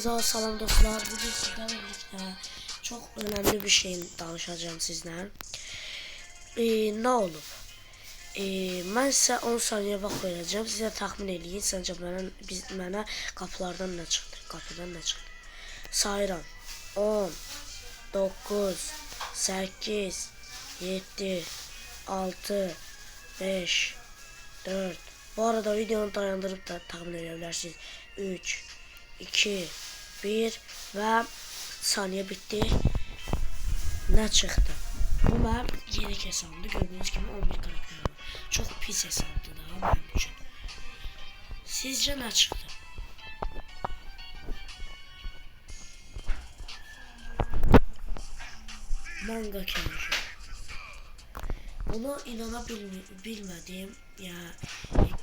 Salam dostlar, bugün sizlerle birlikte çok önemli bir şey danışacağım sizler. Ne olub? Mən sizə 10 saniyə vaxt verəcəm. Sizə təxmin eləyin. Səncə mənə qapılardan nə çıxdı? Qapıdan nə çıxdı? Sayıram. 10, 9, 8, 7, 6, 5, 4. Bu arada videonu dayandırıp da təxmin edə bilərsiniz. 3, 2, 1 ve saniye bitti. Ne çıktı? Bu mənim yeni hesabımda gördüğünüz gibi 11 karakter var. Çok pis hesabdı daha benim için. Sizce ne çıktı? Manga Kenji. Bunu inanabilmedim ya.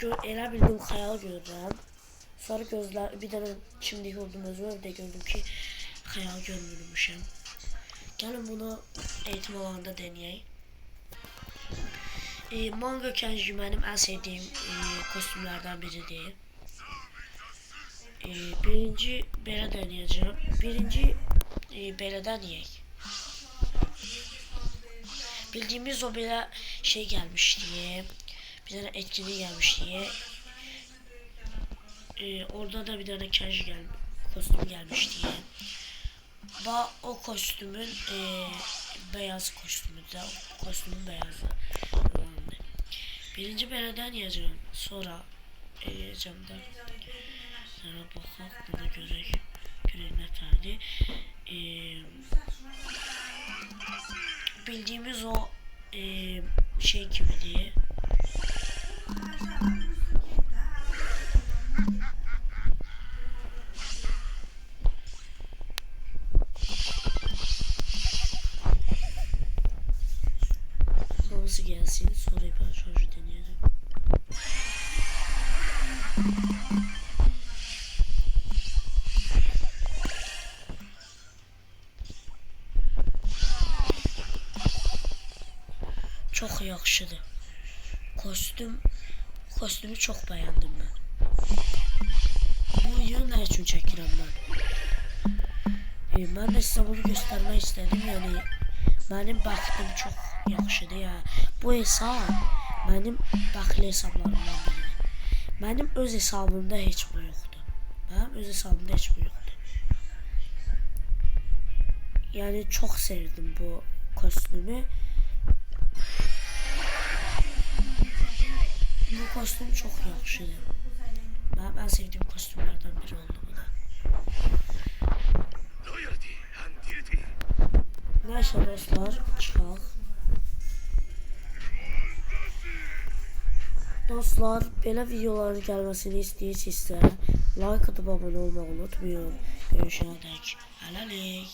Elə bildim hayal görürəm. Sarı gözler bir tane şimdi gördüm özümü de gördüm ki hayal görmürmüşüm. Gelin bunu eğitim alanında deneyeyim. Manga Kenji benim en sevdiğim kostümlerden biridir. Birinci belə deneyeceğim. Birinci belə deneyek. Bildiğimiz o belə şey gelmiş diye. Bir tane etkinliği gelmiş diye. Orada da bir tane Kenji kostüm gelmiş diye. O kostümün beyaz kostümü de kostümün beyazı. Birinci beleden yazacağım. Sonra eləyəcəm də. Sonra baxaq, buna görək nə tərdi. Bildiğimiz o şey gibidir. Sonrası gelsin, sonra ben şarjı deneyeceğim. Çok yakışıdı. Kostümü çok beğendim ben. Bu videoyu ne için çekirəm ben? Ben de size bunu göstermek istedim yani. Benim baktım çok yaxşıdır ya. Bu hesab benim daxili hesablarımdan biridir. Benim öz hesabımda heç bu yoxdur. Yani çok sevdim bu kostümü. Bu kostüm çok yaxşıdır. Benim en sevdiğim kostümlerden biri oldu bu da. Neyse dostlar, çıxaq. Dostlar, belə videoların gəlməsini istəyirsinizsə, like atıp abone olmağı unutmayın. Görüşənədək. Hələlik.